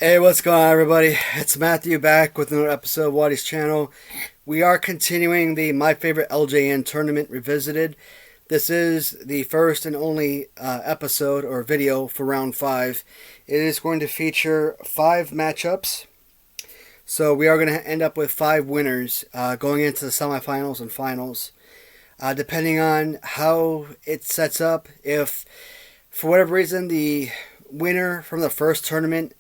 Hey, what's going on, everybody? It's Matthew back with another episode of Watty's channel. We are continuing the My Favorite LJN Tournament Revisited. This is the first and only episode or video for round 5. It is going to feature 5 matchups. So we are going to end up with 5 winners going into the semifinals and finals. Depending on how it sets up, if for whatever reason the winner from the first tournament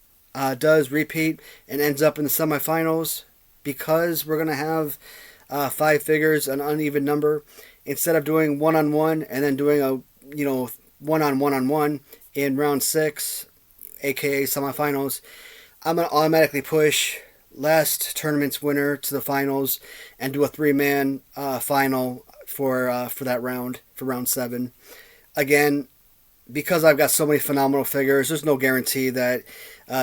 does repeat and ends up in the semifinals, because we're going to have 5 figures, an uneven number, instead of doing one-on-one and then doing a one-on-one-on-one in round 6, aka semifinals, I'm going to automatically push last tournament's winner to the finals and do a 3-man final for that round, for round 7. Again, because I've got so many phenomenal figures, there's no guarantee that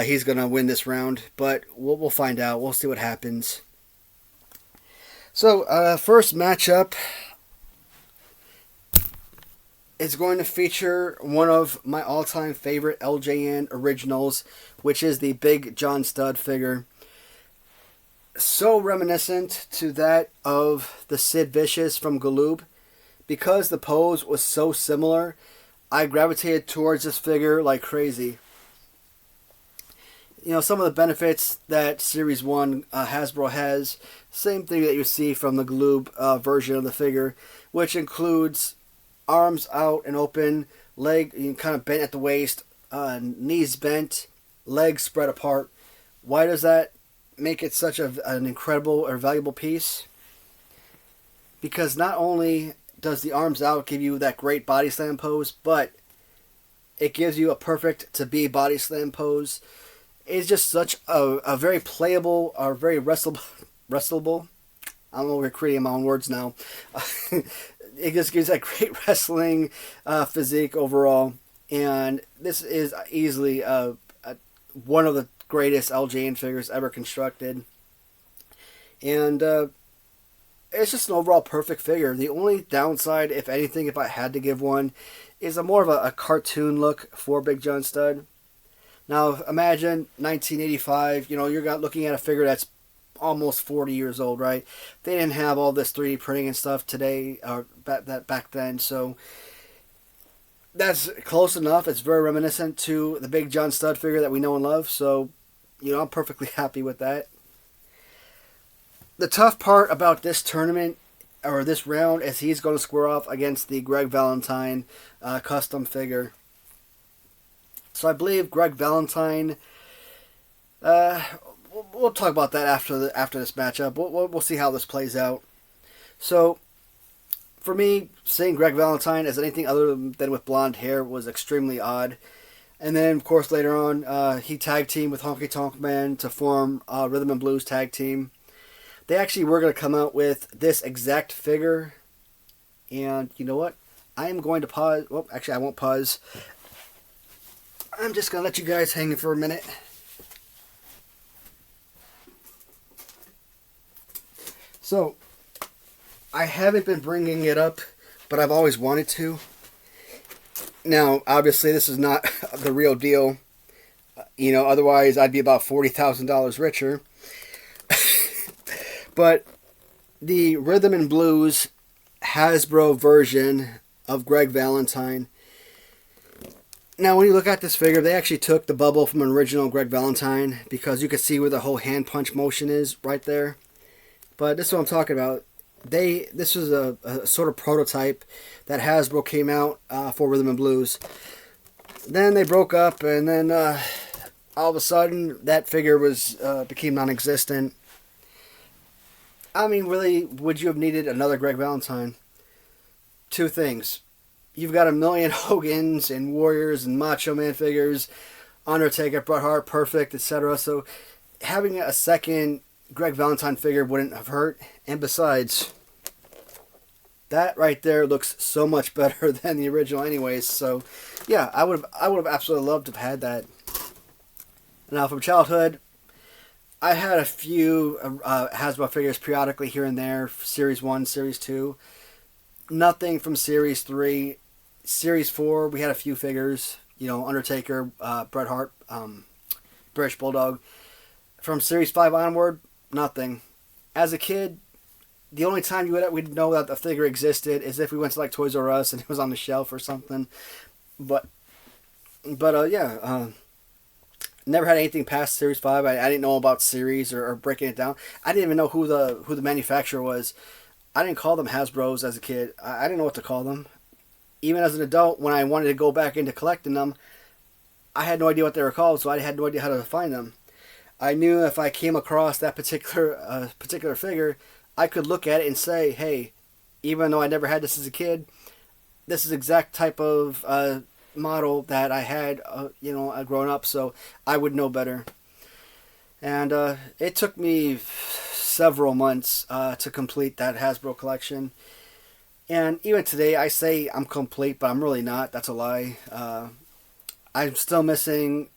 he's going to win this round, but we'll find out. We'll see what happens. So, first matchup is going to feature one of my all-time favorite LJN originals, which is the Big John Stud figure. So reminiscent to that of the Sid Vicious from Galoob. Because the pose was so similar, I gravitated towards this figure like crazy. You know, some of the benefits that Series 1 Hasbro has, same thing that you see from the Galoob version of the figure, which includes arms out and open, leg kind of bent at the waist, knees bent, legs spread apart. Why does that make it such an incredible or valuable piece? Because not only does the arms out give you that great body slam pose, but it gives you a perfect to be body slam pose. It's just such a very playable or very wrestlable. I don't know, we're creating my own words now. It just gives that great wrestling physique overall. And this is easily one of the greatest LJN figures ever constructed. And it's just an overall perfect figure. The only downside, if anything, if I had to give one, is more of a cartoon look for Big John Stud. Now, imagine 1985, you're looking at a figure that's almost 40 years old, right? They didn't have all this 3D printing and stuff today, or back then, so that's close enough. It's very reminiscent to the Big John Stud figure that we know and love, so, I'm perfectly happy with that. The tough part about this tournament, or this round, is he's going to square off against the Greg Valentine custom figure. So I believe Greg Valentine, we'll talk about that after this matchup. We'll see how this plays out. So, for me, seeing Greg Valentine as anything other than with blonde hair was extremely odd. And then, of course, later on, he tag teamed with Honky Tonk Man to form Rhythm and Blues tag team. They actually were going to come out with this exact figure. And you know what? I am going to pause. Well, actually, I won't pause. I'm just going to let you guys hang for a minute. So, I haven't been bringing it up, but I've always wanted to. Now, obviously, this is not the real deal. Otherwise, I'd be about $40,000 richer. But the Rhythm and Blues Hasbro version of Greg Valentine. Now, when you look at this figure, they actually took the bubble from an original Greg Valentine, because you can see where the whole hand punch motion is right there. But this is what I'm talking about. This was a sort of prototype that Hasbro came out for Rhythm and Blues. Then they broke up, and then all of a sudden that figure became non-existent. I mean, really, would you have needed another Greg Valentine? 2 things. You've got a million Hogans and Warriors and Macho Man figures, Undertaker, Bret Hart, Perfect, etc. So having a second Greg Valentine figure wouldn't have hurt. And besides, that right there looks so much better than the original anyways. So yeah, I would have absolutely loved to have had that. Now, from childhood, I had a few Hasbro figures periodically here and there, Series 1, Series 2. Nothing from Series 3. Series 4, we had a few figures. Undertaker, Bret Hart, British Bulldog. From Series 5 onward, nothing. As a kid, the only time we'd know that the figure existed is if we went to like Toys R Us and it was on the shelf or something. But never had anything past Series 5. I didn't know about series or breaking it down. I didn't even know who the manufacturer was. I didn't call them Hasbros as a kid. I didn't know what to call them. Even as an adult, when I wanted to go back into collecting them, I had no idea what they were called, so I had no idea how to find them. I knew if I came across that particular figure, I could look at it and say, hey, even though I never had this as a kid, this is the exact type of model that I had, growing up, so I would know better. And it took me several months to complete that Hasbro collection. And even today, I say I'm complete, but I'm really not. That's a lie. I'm still missing,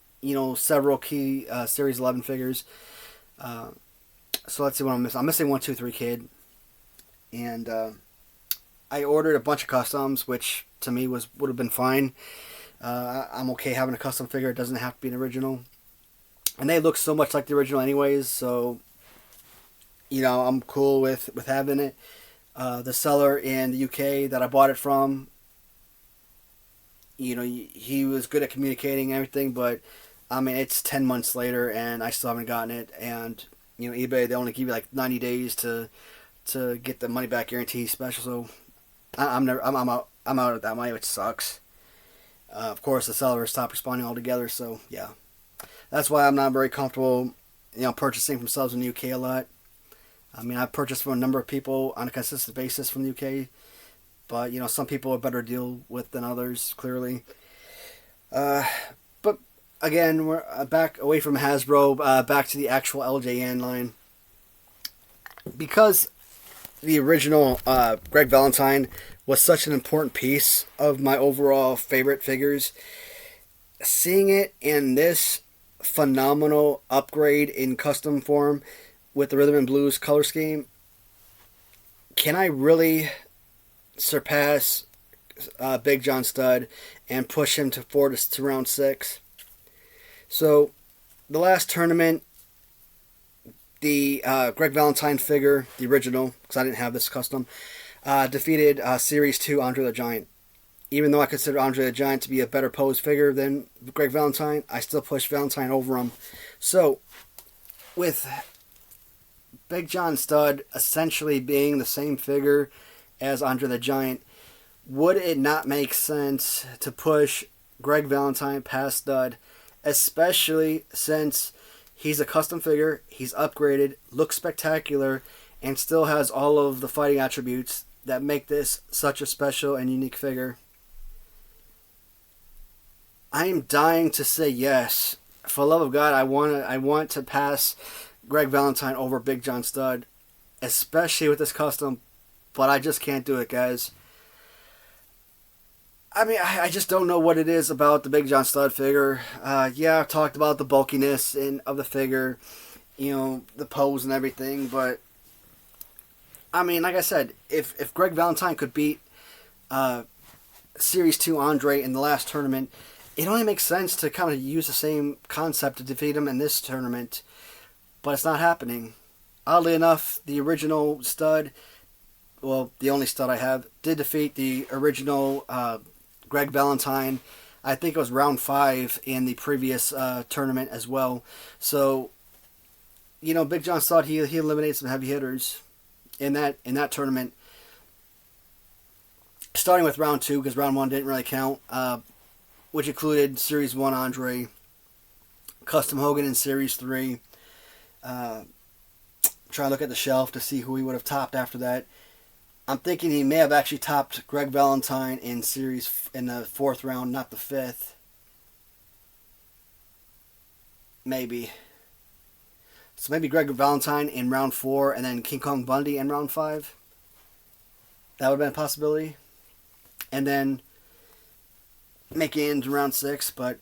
several key Series 11 figures. So let's see what I'm missing. I'm missing 1, 2, 3 Kid. And I ordered a bunch of customs, which to me would have been fine. I'm okay having a custom figure. It doesn't have to be an original. And they look so much like the original anyways, so I'm cool with having it. The seller in the UK that I bought it from, he was good at communicating and everything, but I mean, it's 10 months later and I still haven't gotten it. And eBay, they only give you like 90 days to get the money back guarantee special. So I'm out of that money, which sucks. Of course, the seller stopped responding altogether. So yeah, that's why I'm not very comfortable, purchasing from sellers in the UK a lot. I mean, I've purchased from a number of people on a consistent basis from the UK, but some people are better to deal with than others, clearly. But again, we're back away from Hasbro, back to the actual LJN line. Because the original Greg Valentine was such an important piece of my overall favorite figures, seeing it in this phenomenal upgrade in custom form with the Rhythm and Blues color scheme, can I really surpass Big John Studd and push him forward to round 6? So, the last tournament, the Greg Valentine figure, the original, because I didn't have this custom, defeated Series 2 Andre the Giant. Even though I consider Andre the Giant to be a better posed figure than Greg Valentine, I still push Valentine over him. So, with Big John Studd essentially being the same figure as Andre the Giant, would it not make sense to push Greg Valentine past Studd, especially since he's a custom figure, he's upgraded, looks spectacular, and still has all of the fighting attributes that make this such a special and unique figure? I am dying to say yes. For the love of God, I want to pass Greg Valentine over Big John Studd, especially with this custom, but I just can't do it, guys. I mean, I just don't know what it is about the Big John Studd figure. Yeah, I've talked about the bulkiness of the figure, the pose and everything, but I mean, like I said, if Greg Valentine could beat Series 2 Andre in the last tournament, it only makes sense to kind of use the same concept to defeat him in this tournament. But it's not happening. Oddly enough, the original Stud, well, the only Stud I have, did defeat the original Greg Valentine. I think it was round 5 in the previous tournament as well. So, Big John Stud, he eliminated some heavy hitters in that tournament. Starting with round 2, because round 1 didn't really count, which included Series 1 Andre, Custom Hogan in Series 3. Try to look at the shelf to see who he would have topped after that. I'm thinking he may have actually topped Greg Valentine in the 4th round, not the 5th. Maybe. So maybe Greg Valentine in round 4 and then King Kong Bundy in round 5. That would have been a possibility. And then make it into round 6. But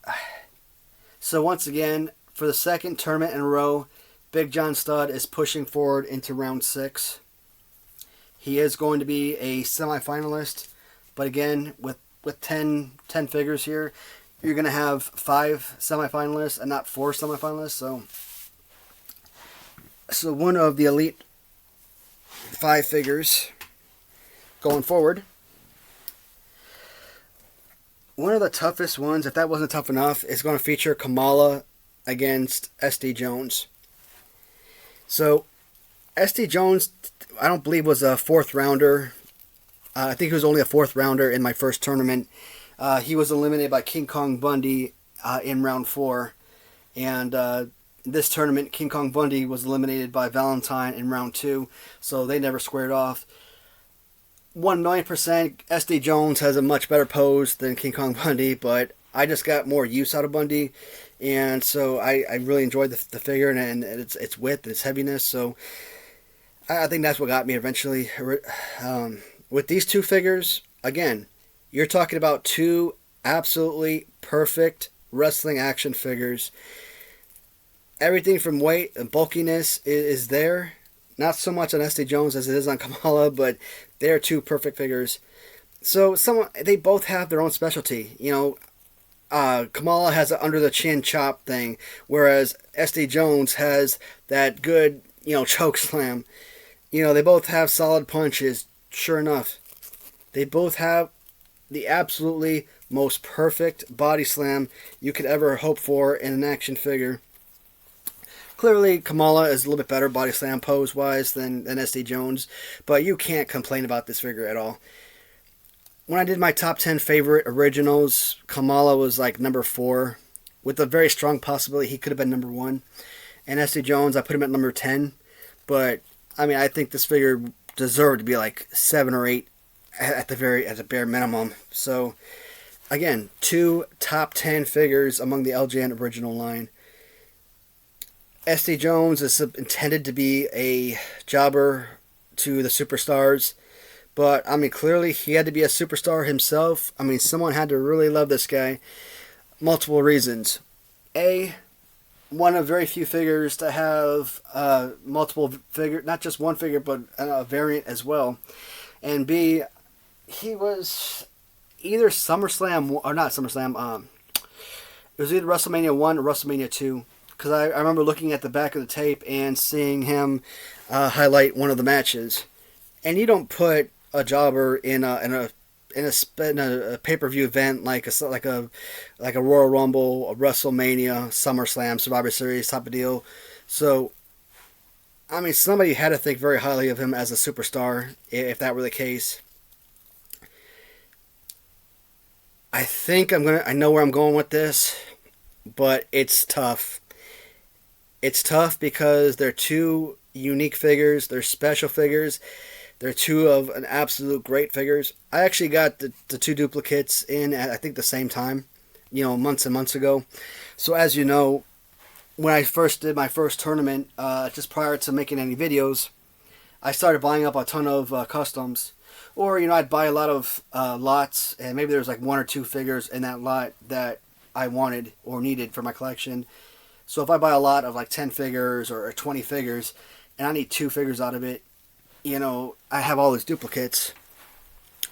so once again, for the second tournament in a row, Big John Studd is pushing forward into round 6. He is going to be a semifinalist, but again, with 10 figures here, you're going to have 5 semifinalists and not 4 semifinalists. So one of the Elite 5 figures going forward. One of the toughest ones, if that wasn't tough enough, is going to feature Kamala against SD Jones. So, SD Jones, I don't believe was a 4th rounder. I think he was only a 4th rounder in my first tournament. He was eliminated by King Kong Bundy in round 4. And this tournament, King Kong Bundy was eliminated by Valentine in round 2. So they never squared off. 1,000,000% SD Jones has a much better pose than King Kong Bundy, but I just got more use out of Bundy, and so I really enjoyed the figure and its width and its heaviness. So I think that's what got me eventually. With these 2 figures, again, you're talking about 2 absolutely perfect wrestling action figures. Everything from weight and bulkiness is there. Not so much on SD Jones as it is on Kamala, but they're 2 perfect figures. So they both have their own specialty. Kamala has an under the chin chop thing, whereas SD Jones has that good, choke slam. They both have solid punches. Sure enough, they both have the absolutely most perfect body slam you could ever hope for in an action figure. Clearly, Kamala is a little bit better body slam pose-wise than SD Jones, but you can't complain about this figure at all. When I did my top 10 favorite originals, Kamala was like number 4, with a very strong possibility he could have been number 1. And SD Jones, I put him at number 10, but I think this figure deserved to be like 7 or 8 at the bare minimum. So, again, 2 top 10 figures among the LJN original line. SD Jones is intended to be a jobber to the superstars, but clearly he had to be a superstar himself. Someone had to really love this guy. Multiple reasons. A, one of very few figures to have multiple figure, not just one figure, but a variant as well. And B, he was either SummerSlam or not SummerSlam. It was either WrestleMania 1 or WrestleMania 2. Because I remember looking at the back of the tape and seeing him highlight one of the matches, and you don't put a jobber in a pay-per-view event like a Royal Rumble, a WrestleMania, SummerSlam, Survivor Series type of deal. So, somebody had to think very highly of him as a superstar if that were the case. I think I know where I'm going with this, but it's tough. It's tough because they're 2 unique figures. They're special figures. They're 2 of an absolute great figures. I actually got the 2 duplicates in at, I think, the same time, months and months ago. So as you know, when I first did my first tournament, just prior to making any videos, I started buying up a ton of customs. Or, I'd buy a lot of lots, and maybe there was like 1 or 2 figures in that lot that I wanted or needed for my collection. So if I buy a lot of like 10 figures or 20 figures, and I need 2 figures out of it, I have all these duplicates.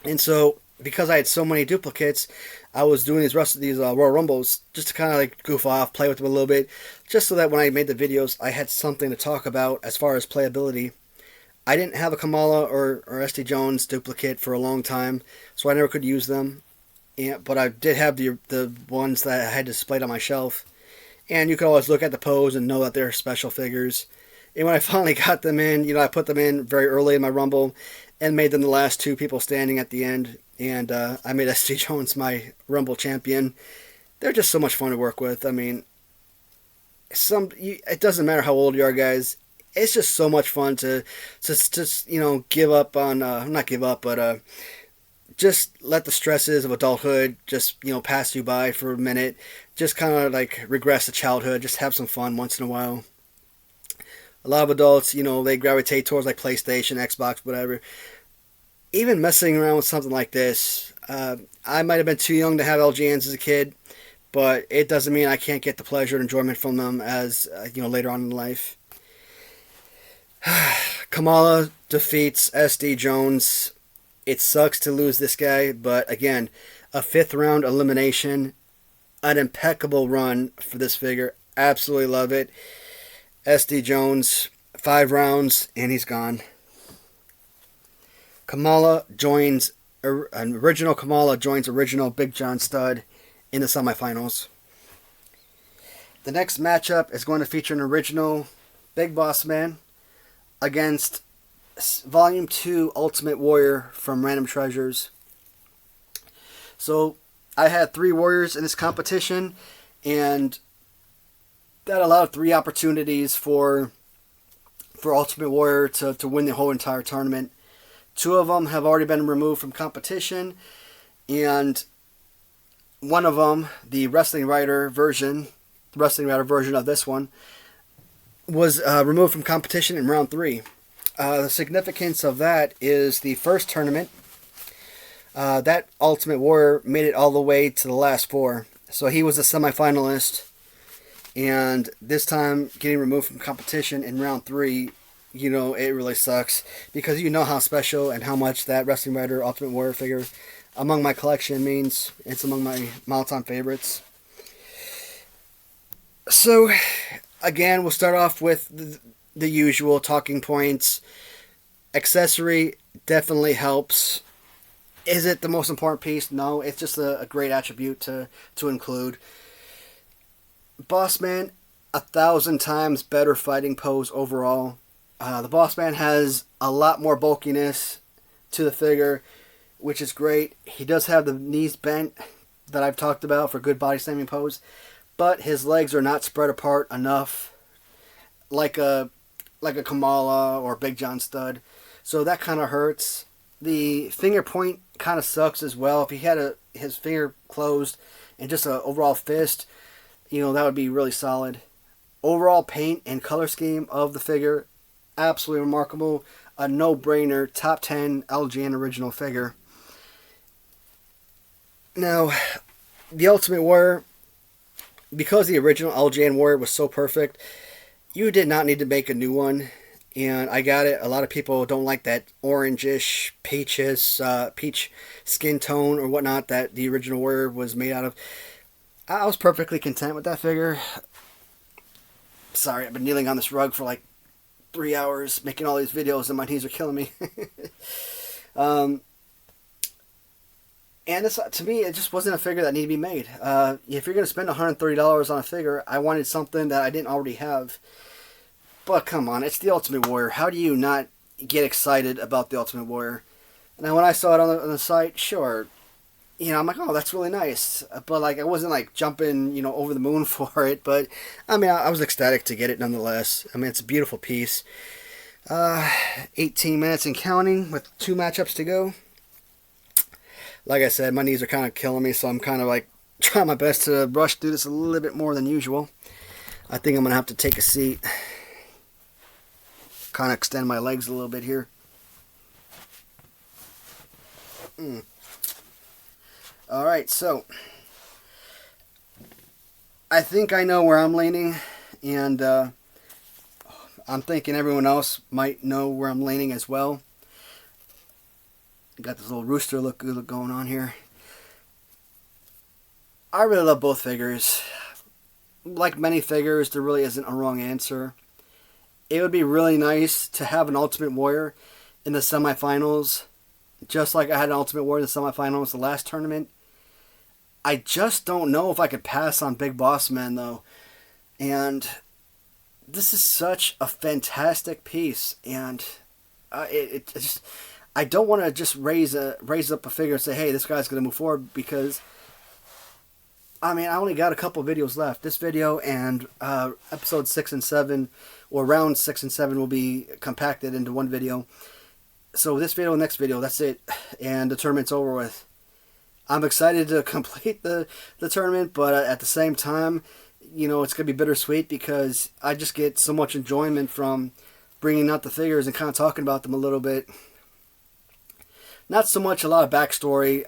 And so, because I had so many duplicates, I was doing these Royal Rumbles just to kind of like goof off, play with them a little bit, just so that when I made the videos, I had something to talk about as far as playability. I didn't have a Kamala or SD Jones duplicate for a long time, so I never could use them. But I did have the ones that I had displayed on my shelf. And you can always look at the pose and know that they're special figures. And when I finally got them in, I put them in very early in my Rumble and made them the last 2 people standing at the end. And I made SD Jones my Rumble champion. They're just so much fun to work with. It doesn't matter how old you are, guys. It's just so much fun to give up on, not give up, but just let the stresses of adulthood just, pass you by for a minute. Just kind of like regress to childhood. Just have some fun once in a while. A lot of adults, they gravitate towards like PlayStation, Xbox, whatever. Even messing around with something like this, I might have been too young to have LJNs as a kid, but it doesn't mean I can't get the pleasure and enjoyment from them as, later on in life. Kamala defeats SD Jones. It sucks to lose this guy, but again, a 5th round elimination an impeccable run for this figure. Absolutely love it. SD Jones, 5 rounds, and he's gone. Kamala joins, original Kamala joins original Big John Stud in the semifinals. The next matchup is going to feature an original Big Boss Man against Volume 2 Ultimate Warrior from Random Treasures. So I had 3 warriors in this competition, and that allowed 3 opportunities for Ultimate Warrior to win the whole entire tournament. 2 of them have already been removed from competition, and one of them, the Wrestling Writer version of this one, was removed from competition in round 3. The significance of that is the first tournament, that Ultimate Warrior made it all the way to the last 4. So he was a semifinalist, and this time getting removed from competition in round 3, you know, it really sucks, because you know how special and how much that Wrestling Writer Ultimate Warrior figure among my collection means. It's among my all-time favorites. So, again, we'll start off with the usual talking points. Accessory definitely helps. Is it the most important piece? No, it's just a great attribute to include. Boss Man, 1,000 times better fighting pose overall. The Boss Man has a lot more bulkiness to the figure, which is great. He does have the knees bent that I've talked about for good body slamming pose, but his legs are not spread apart enough like a Kamala or Big John Stud. So that kind of hurts. The finger point kind of sucks as well. If he had his finger closed and just an overall fist, you know, that would be really solid. Overall paint and color scheme of the figure, absolutely remarkable. A no-brainer, top 10 LJN original figure. Now, the Ultimate Warrior, because the original LJN Warrior was so perfect, you did not need to make a new one. And I got it. A lot of people don't like that orangish, peach skin tone or whatnot that the original Warrior was made out of. I was perfectly content with that figure. Sorry, I've been kneeling on this rug for like 3 hours making all these videos and my knees are killing me. And this, to me, it just wasn't a figure that needed to be made. If you're going to spend $130 on a figure, I wanted something that I didn't already have. But come on, it's the Ultimate Warrior. How do you not get excited about the Ultimate Warrior? Now, when I saw it on the site, sure, you know, I'm like, oh, that's really nice. But, like, I wasn't, like, jumping, you know, over the moon for it. But, I mean, I was ecstatic to get it nonetheless. I mean, it's a beautiful piece. 18 minutes and counting with 2 matchups to go. Like I said, my knees are kind of killing me, so I'm kind of, like, trying my best to rush through this a little bit more than usual. I think I'm going to have to take a seat. Kind of extend my legs a little bit here. Alright, so I think I know where I'm leaning, and I'm thinking everyone else might know where I'm leaning as well. Got this little rooster look going on here. I really love both figures. Like many figures, there really isn't a wrong answer. It would be really nice to have an Ultimate Warrior in the semifinals, just like I had an Ultimate Warrior in the semifinals the last tournament. I just don't know if I could pass on Big Boss Man, though. And this is such a fantastic piece, and it just, I don't want to just raise up a figure and say, hey, this guy's going to move forward, because I mean, I only got a couple videos left. This video and episode 6 and 7, or round 6 and 7, will be compacted into one video. So this video, next video, that's it. And the tournament's over with. I'm excited to complete the tournament, but at the same time, you know, it's going to be bittersweet, because I just get so much enjoyment from bringing out the figures and kind of talking about them a little bit. Not so much a lot of backstory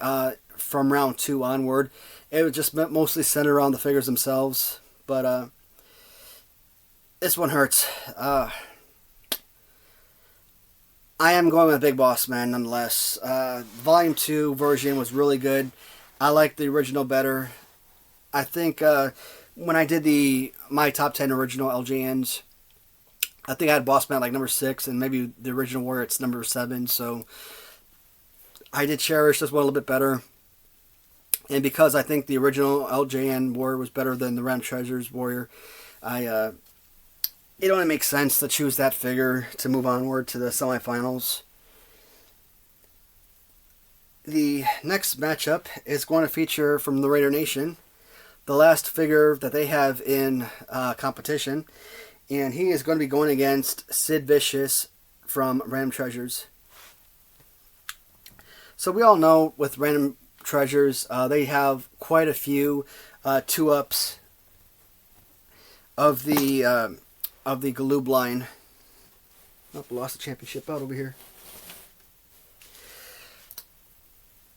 from round 2 onward. It was just mostly centered around the figures themselves. But this one hurts. I am going with Big Boss Man nonetheless. Volume 2 version was really good. I like the original better. I think when I did my top 10 original LJNs, I think I had Boss Man at like number 6, and maybe the original Warrior it's number 7. So I did cherish this one a little bit better. And because I think the original LJN Warrior was better than the Ram Treasures Warrior, it only makes sense to choose that figure to move onward to the semifinals. The next matchup is going to feature from the Raider Nation, the last figure that they have in competition, and he is going to be going against Sid Vicious from Random Treasures. So we all know with Random Treasures, they have quite a few 2-ups of the Galoob line. Oh, lost the championship out over here.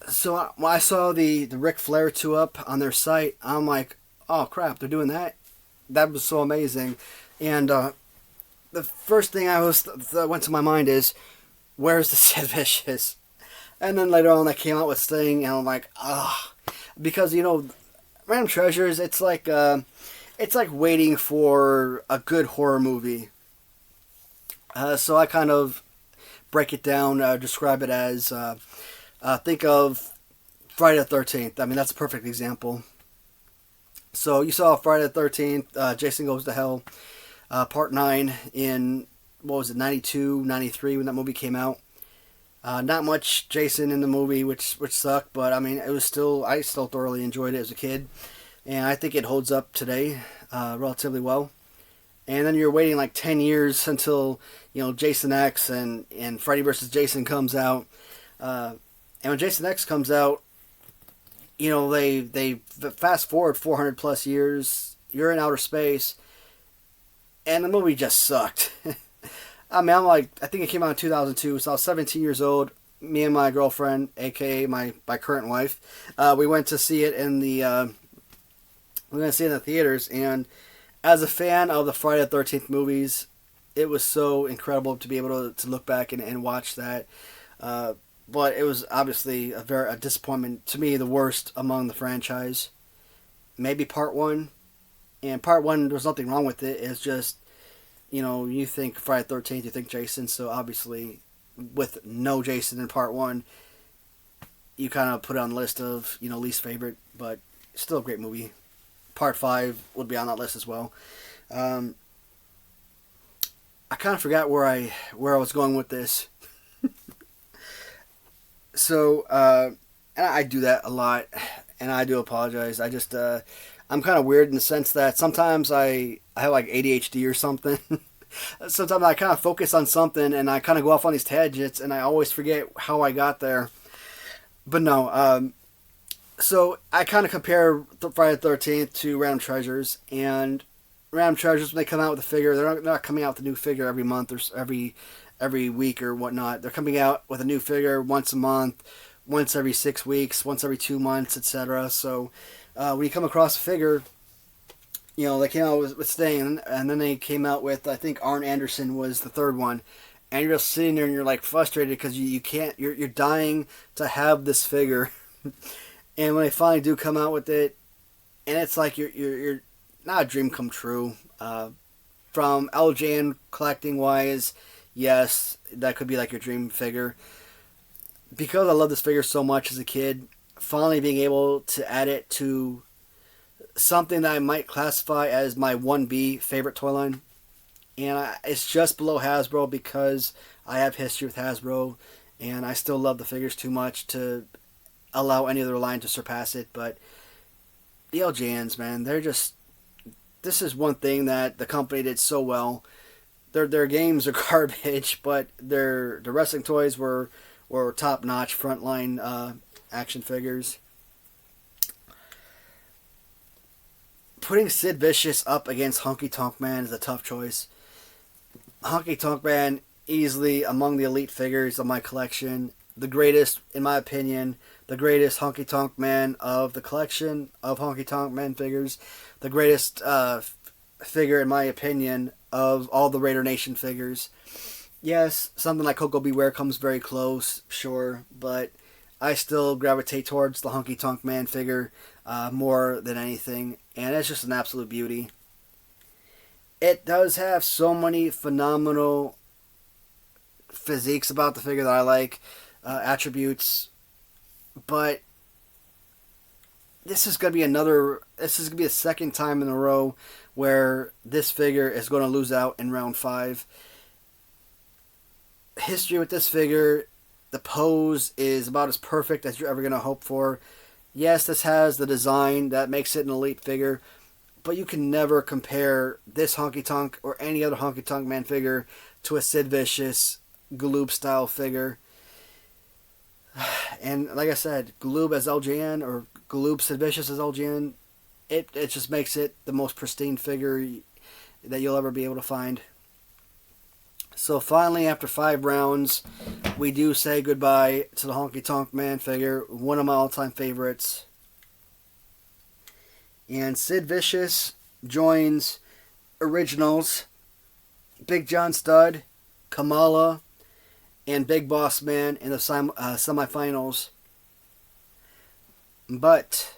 So when I saw the Ric Flair 2-up on their site, I'm like, oh crap, they're doing that? That was so amazing. And the first thing that went to my mind is, where's the Sid Vicious? And then later on, they came out with Sting, and I'm like, ah, because Random Treasures, it's like waiting for a good horror movie. So I kind of break it down, describe it as, think of Friday the 13th. I mean, that's a perfect example. So you saw Friday the 13th, Jason Goes to Hell, Part 9 in, 92, 93 when that movie came out. Not much Jason in the movie, which sucked, but I mean, I still thoroughly enjoyed it as a kid, and I think it holds up today relatively well. And then you're waiting like 10 years until Jason X and Freddy vs. Jason comes out, and when Jason X comes out, they fast forward 400 plus years. You're in outer space, and the movie just sucked. I mean, I think it came out in 2002, so I was 17 years old. Me and my girlfriend, aka my current wife, we went to see it in the theaters. And as a fan of the Friday the 13th movies, it was so incredible to be able to look back and watch that. But it was obviously a disappointment to me, the worst among the franchise. Maybe Part 1, and Part 1, there's nothing wrong with it. It's just, you think Friday the 13th, you think Jason, so obviously with no Jason in Part 1, you kind of put it on the list of, least favorite, but still a great movie. Part 5 would be on that list as well. I kind of forgot where I was going with this. So, and I do that a lot, and I do apologize. I just, I'm kind of weird in the sense that sometimes I have like ADHD or something. Sometimes I kind of focus on something and I kind of go off on these tangents and I always forget how I got there. But no, so I kind of compare Friday the 13th to Random Treasures, and Random Treasures, when they come out with a figure, they're not coming out with a new figure every month or every week or whatnot. They're coming out with a new figure once a month, once every 6 weeks, once every 2 months, etc. So when you come across a figure, they came out with Sting, and then they came out with, I think Arn Anderson was the third one, and you're just sitting there and you're like frustrated because you can't, you're dying to have this figure. And when they finally do come out with it, and it's like you're not a dream come true. From LJN collecting wise, yes, that could be like your dream figure. Because I love this figure so much as a kid, finally being able to add it to something that I might classify as my 1B favorite toy line. And it's just below Hasbro because I have history with Hasbro, and I still love the figures too much to allow any other line to surpass it. But the LJNs, man, this is one thing that the company did so well. Their games are garbage, but their wrestling toys were top-notch frontline action figures. Putting Sid Vicious up against Honky Tonk Man is a tough choice. Honky Tonk Man, easily among the elite figures of my collection. The greatest, in my opinion, the greatest Honky Tonk Man of the collection of Honky Tonk Man figures. The greatest figure, in my opinion, of all the Raider Nation figures. Yes, something like Coco Beware comes very close, sure, but I still gravitate towards the Honky Tonk Man figure more than anything, and it's just an absolute beauty. It does have so many phenomenal physiques about the figure that I like, attributes, but this is going to be a second time in a row where this figure is going to lose out in round 5. History with this figure, the pose is about as perfect as you're ever going to hope for. Yes, this has the design that makes it an elite figure, but you can never compare this Honky Tonk or any other Honky Tonk Man figure to a Sid Vicious Galoob style figure. And like I said, Galoob as LJN or Galoob Sid Vicious as LJN, it just makes it the most pristine figure that you'll ever be able to find. So finally, after 5 rounds, we do say goodbye to the Honky Tonk Man figure, one of my all-time favorites. And Sid Vicious joins Originals, Big John Studd, Kamala, and Big Boss Man in the semifinals. But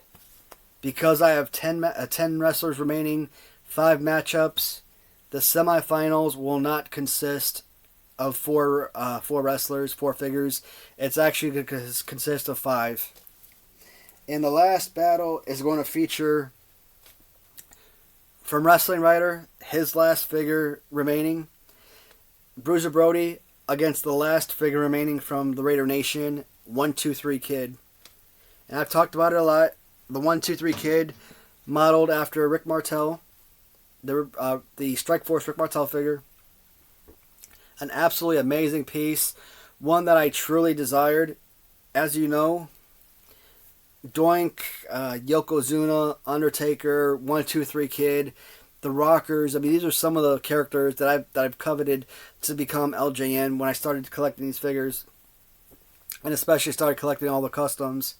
because I have 10 wrestlers remaining, 5 matchups, the semifinals will not consist of 4 wrestlers, 4 figures. It's actually going to consist of 5. And the last battle is going to feature, from Wrestling Writer, his last figure remaining, Bruiser Brody against the last figure remaining from the Raider Nation, 1-2-3 Kid. And I've talked about it a lot. The 1-2-3 Kid, modeled after Rick Martel, the Strikeforce Rick Martel figure. An absolutely amazing piece. One that I truly desired. As you know, Doink, Yokozuna, Undertaker, 1-2-3 Kid, the Rockers. I mean, these are some of the characters that I've coveted to become LJN when I started collecting these figures. And especially started collecting all the customs.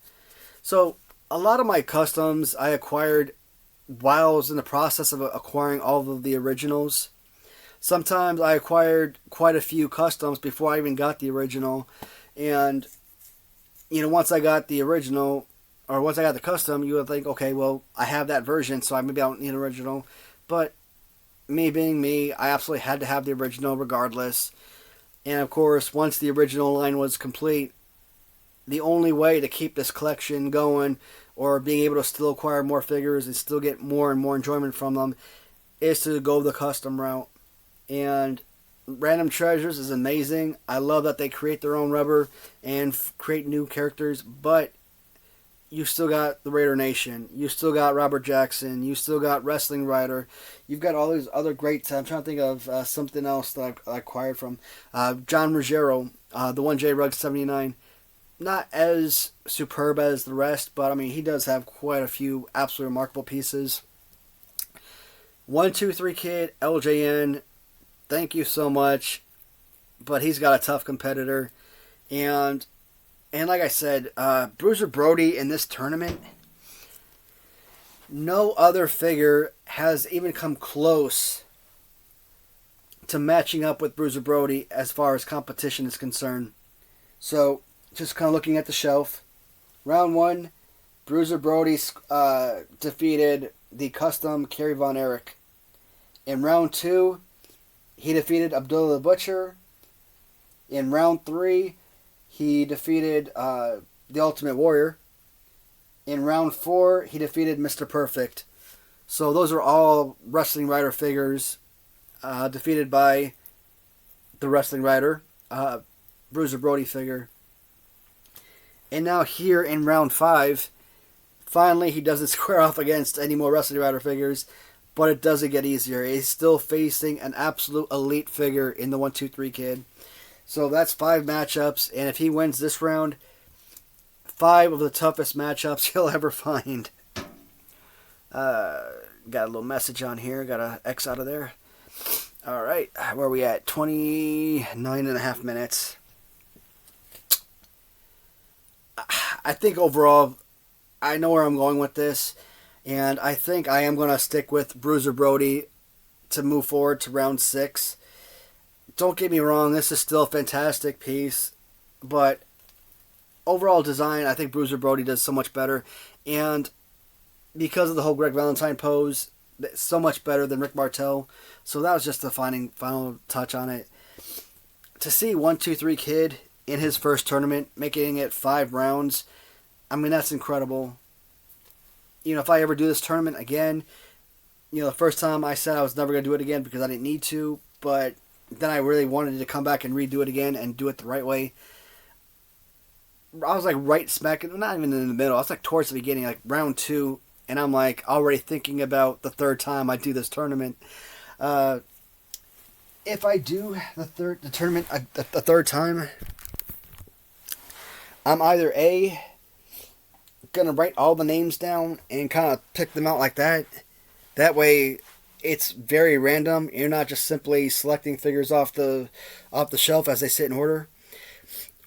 So, a lot of my customs I acquired while I was in the process of acquiring all of the originals. Sometimes I acquired quite a few customs before I even got the original. And, once I got the original, or once I got the custom, you would think, okay, well, I have that version, so maybe I don't need an original. But me being me, I absolutely had to have the original regardless. And, of course, once the original line was complete, the only way to keep this collection going or being able to still acquire more figures and still get more and more enjoyment from them is to go the custom route. And Random Treasures is amazing. I love that they create their own rubber and create new characters, but you still got the Raider Nation. You still got Robert Jackson. You still got Wrestling Writer. You've got all these other great... I'm trying to think of something else that I acquired from. John Ruggiero, the 1J Rug 79. Not as superb as the rest, but I mean, he does have quite a few absolutely remarkable pieces. 1-2-3 Kid, LJN, thank you so much. But he's got a tough competitor. And like I said, Bruiser Brody in this tournament, no other figure has even come close to matching up with Bruiser Brody as far as competition is concerned. So, just kind of looking at the shelf. Round 1, Bruiser Brody defeated the custom Kerry Von Erich. In round 2, he defeated Abdullah the Butcher. In round 3, he defeated the Ultimate Warrior. In round 4, he defeated Mr. Perfect. So those are all Wrestling Writer figures defeated by the Wrestling Writer, Bruiser Brody figure. And now here in round 5, finally he doesn't square off against any more Wrestling Writer figures, but it doesn't get easier. He's still facing an absolute elite figure in the 1-2-3 Kid. So that's 5 matchups, and if he wins this round, 5 of the toughest matchups he'll ever find. Got a little message on here. Got an X out of there. All right, where are we at? 29 and a half minutes. I think overall, I know where I'm going with this, and I think I am going to stick with Bruiser Brody to move forward to round 6. Don't get me wrong, this is still a fantastic piece, but overall design, I think Bruiser Brody does so much better. And because of the whole Greg Valentine pose, it's so much better than Rick Martel. So that was just the final touch on it. To see 1-2-3 Kid in his first tournament, making it 5 rounds, I mean, that's incredible. If I ever do this tournament again, the first time I said I was never going to do it again because I didn't need to, but then I really wanted to come back and redo it again and do it the right way. I was like right smack, not even in the middle. I was like towards the beginning, like round 2, and I'm like already thinking about the third time I do this tournament. If I do the tournament the third time, I'm either gonna write all the names down and kind of pick them out like that. That way, it's very random. You're not just simply selecting figures off the shelf as they sit in order.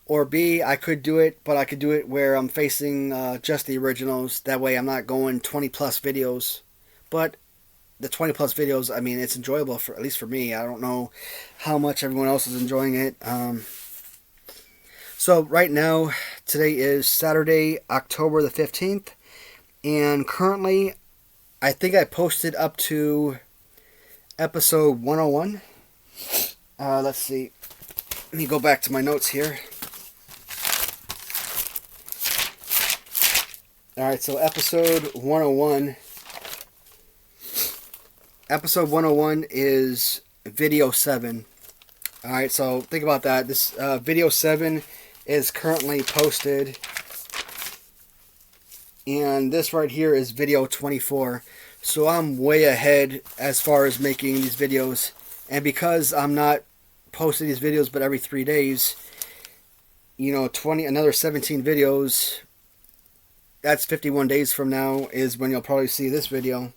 Or B, I could do it, but I could do it where I'm facing just the originals. That way I'm not going 20 plus videos. But the 20 plus videos, I mean, it's enjoyable, at least for me. I don't know how much everyone else is enjoying it. So right now, today is Saturday, October the 15th. And currently, I think I posted up to episode 101. Let's see. Let me go back to my notes here. Alright, so episode 101. Episode 101 is video 7. Alright, so think about that. This video 7 is currently posted. And this right here is video 24. So I'm way ahead as far as making these videos. And because I'm not posting these videos but every 3 days, another 17 videos, that's 51 days from now is when you'll probably see this video,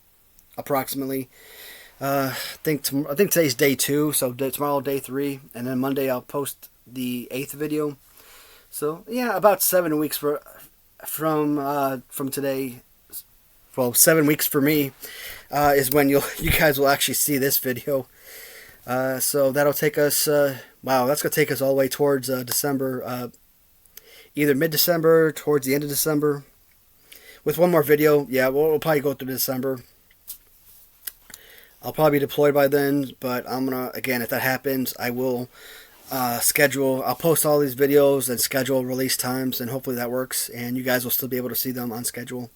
approximately. I think today's day 2, so tomorrow day 3, and then Monday I'll post the 8th video. So yeah, about 7 weeks from today. Well, 7 weeks for me is when you guys will actually see this video. So that'll take us. Wow, that's gonna take us all the way towards December. Either mid-December, towards the end of December. With one more video, yeah, we'll probably go through December. I'll probably be deployed by then, but I'm gonna, again, if that happens, I will I'll post all these videos and schedule release times, and hopefully that works, and you guys will still be able to see them on schedule.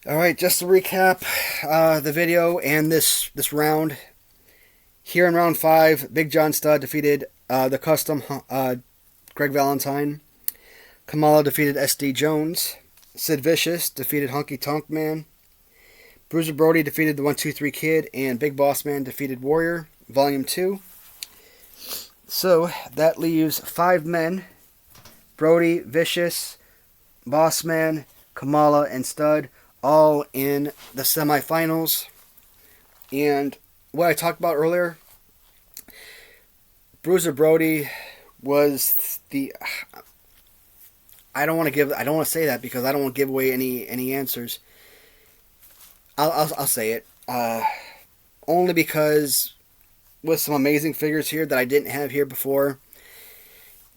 Alright, just to recap the video and this round. Here in round 5, Big John Studd defeated the custom Greg Valentine. Kamala defeated SD Jones. Sid Vicious defeated Hunky Tonk Man. Bruiser Brody defeated the 1-2-3 Kid, and Big Boss Man defeated Warrior, Volume 2. So, that leaves 5 men. Brody, Vicious, Boss Man, Kamala, and Studd, all in the semifinals. And what I talked about earlier, Bruiser Brody was the... I don't want to say that because I don't want to give away any answers. I'll say it. Only because with some amazing figures here that I didn't have here before,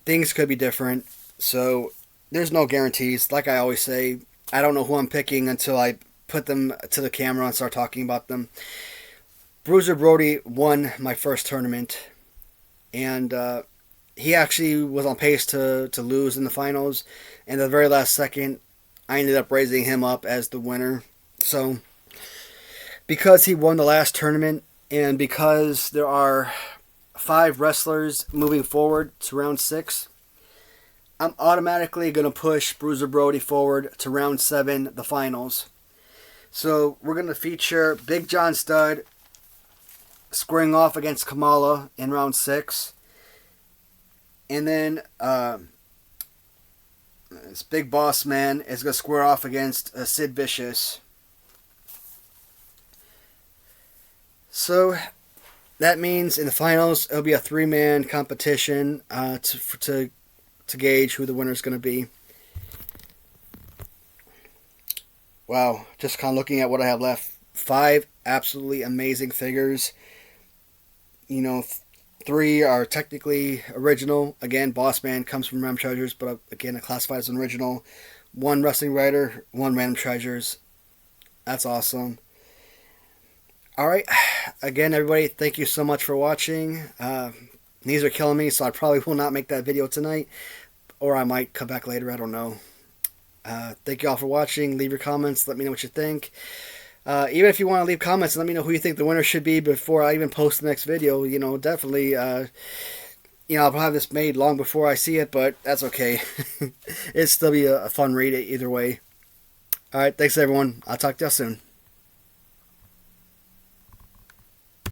things could be different. So there's no guarantees. Like I always say, I don't know who I'm picking until I put them to the camera and start talking about them. Bruiser Brody won my first tournament, and he actually was on pace to lose in the finals. And the very last second, I ended up raising him up as the winner. So, because he won the last tournament, and because there are 5 wrestlers moving forward to round 6, I'm automatically going to push Bruiser Brody forward to round 7, the finals. So, we're going to feature Big John Studd squaring off against Kamala in round 6. And then this Big Boss Man is going to square off against Sid Vicious. So that means in the finals it'll be a 3-man competition to gauge who the winner is going to be. Wow, just kind of looking at what I have left. 5 absolutely amazing figures. Three are technically original. Again, Boss Man comes from Random Treasures, but again, it classified as an original. One Wrestling Writer, one Random Treasures. That's awesome. All right. Again, everybody, thank you so much for watching. Knees are killing me, so I probably will not make that video tonight. Or I might come back later. I don't know. Thank you all for watching. Leave your comments. Let me know what you think. Even if you want to leave comments, let me know who you think the winner should be before I even post the next video. You know, definitely, I'll probably have this made long before I see it, but that's okay. It'll still be a fun read either way. All right, thanks everyone. I'll talk to you soon.